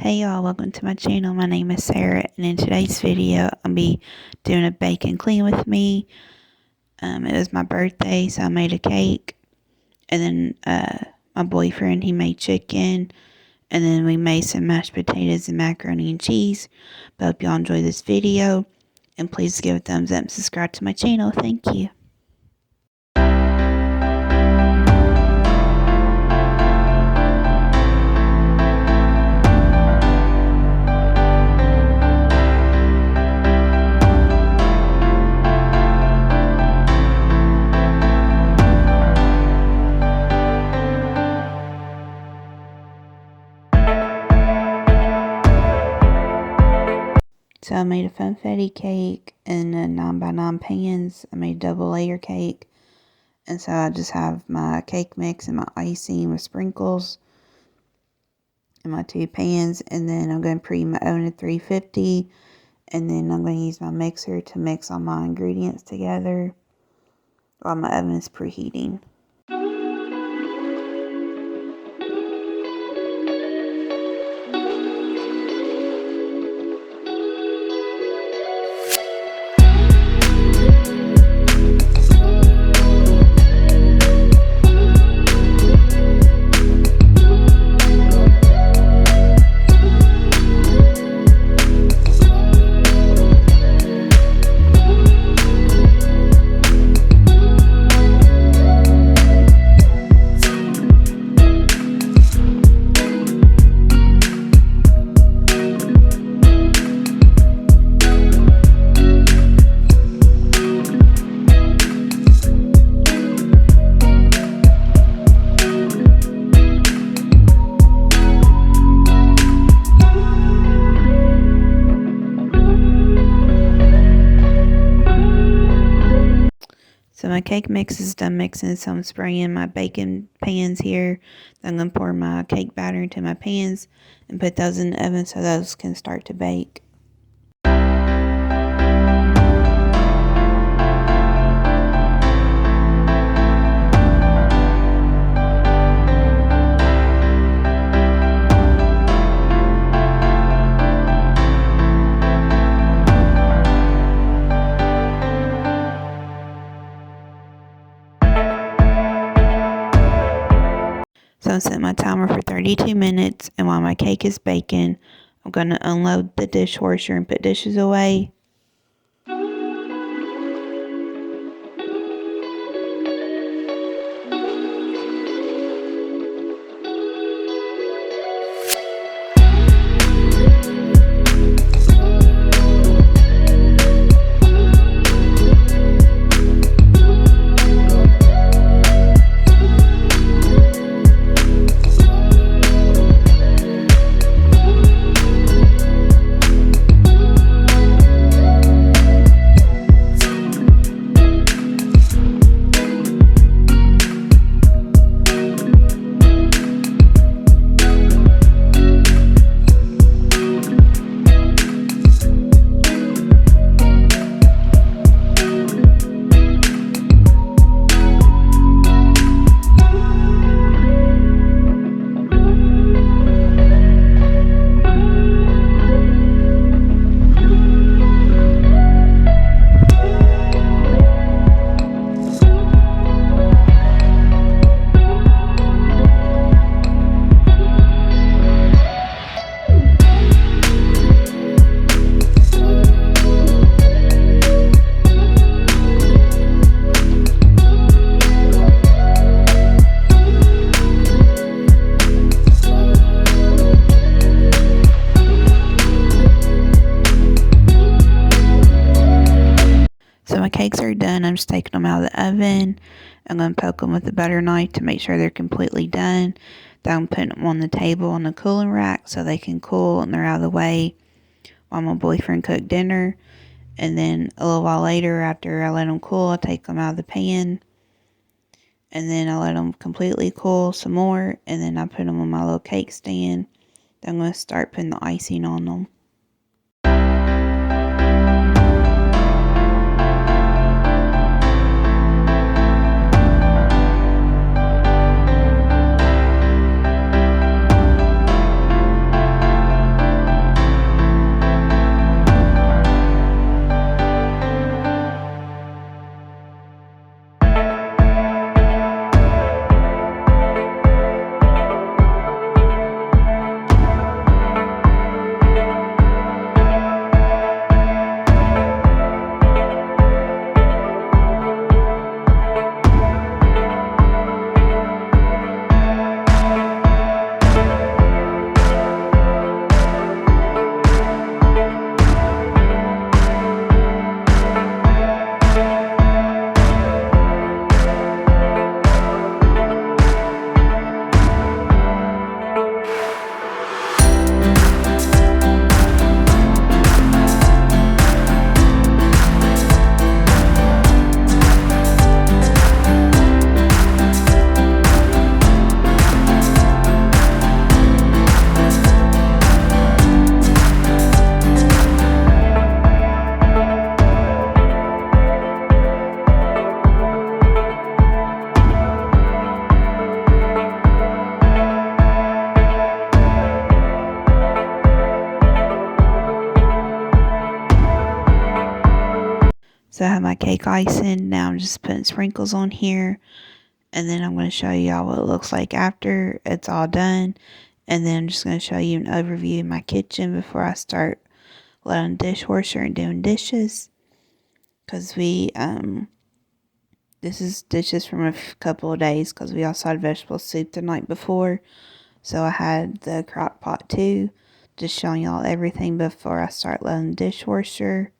Hey y'all, welcome to my channel. My name is Sarah, and in today's video, I'll be doing a bake and clean with me. It was my birthday, so I made a cake, and then my boyfriend, he made chicken, and then we made some mashed potatoes and macaroni and cheese. But I hope y'all enjoy this video, and please give a thumbs up and subscribe to my channel. Thank you. So I made a funfetti cake in a 9x9 pans. I made a double layer cake. And so I just have my cake mix and my icing with sprinkles in my two pans. And then I'm going to preheat my oven at 350. And then I'm going to use my mixer to mix all my ingredients together while my oven is preheating. So my cake mix is done mixing, so I'm spraying my baking pans here. Then I'm going to pour my cake batter into my pans and put those in the oven so those can start to bake. So I'm setting my timer for 32 minutes, and while my cake is baking, I'm going to unload the dishwasher and put dishes away. So my cakes are done. I'm just taking them out of the oven. I'm going to poke them with a butter knife to make sure they're completely done. Then I'm putting them on the table on the cooling rack so they can cool and they're out of the way while my boyfriend cooked dinner. And then a little while later, after I let them cool, I take them out of the pan. And then I let them completely cool some more. And then I put them on my little cake stand. Then I'm going to start putting the icing on them. So I have my cake icing. Now I'm just putting sprinkles on here. And then I'm going to show y'all what it looks like after it's all done. And then I'm just going to show you an overview of my kitchen before I start loading the dishwasher and doing dishes. Because this is dishes from a couple of days because we also had vegetable soup the night before. So I had the crock pot too. Just showing y'all everything before I start loading the dishwasher.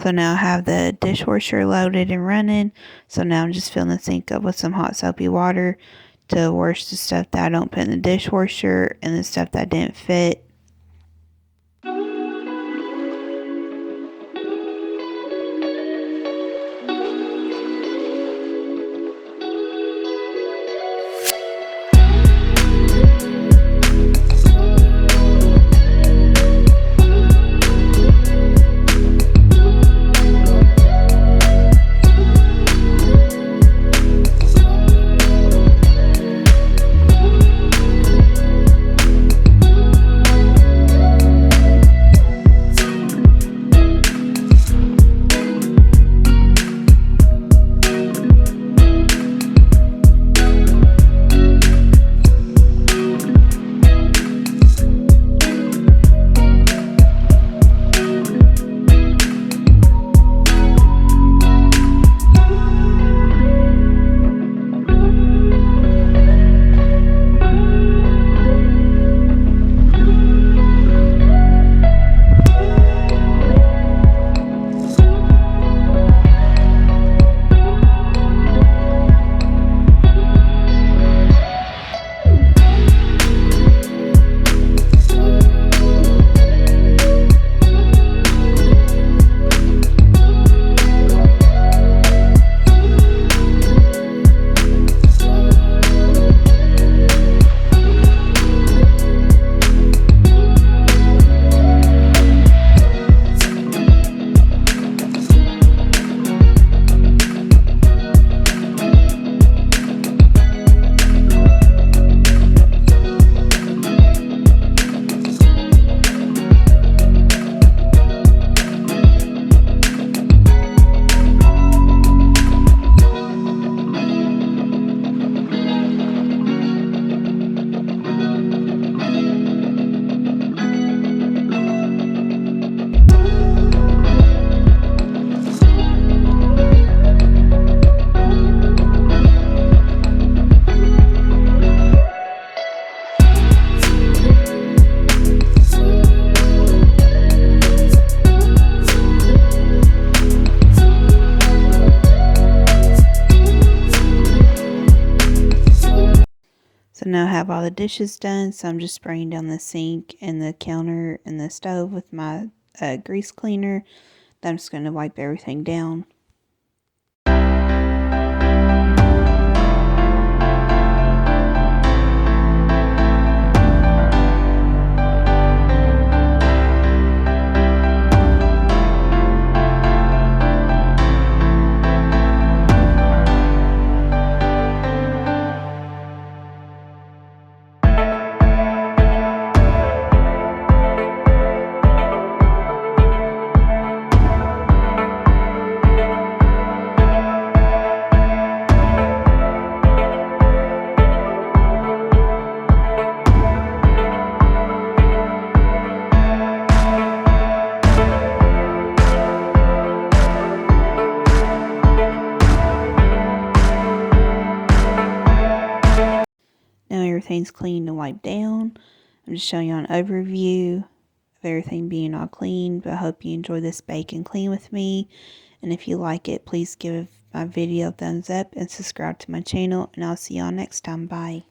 So now I have the dishwasher loaded and running. So now I'm just filling the sink up with some hot soapy water to wash the stuff that I don't put in the dishwasher and the stuff that didn't fit. So now I have all the dishes done, so I'm just spraying down the sink and the counter and the stove with my grease cleaner. Then I'm just going to wipe everything down. everything's clean and wiped down. I'm just showing you an overview of everything being all clean, but I hope you enjoy this bake and clean with me. And if you like it, please give my video a thumbs up and subscribe to my channel, and I'll see y'all next time. Bye.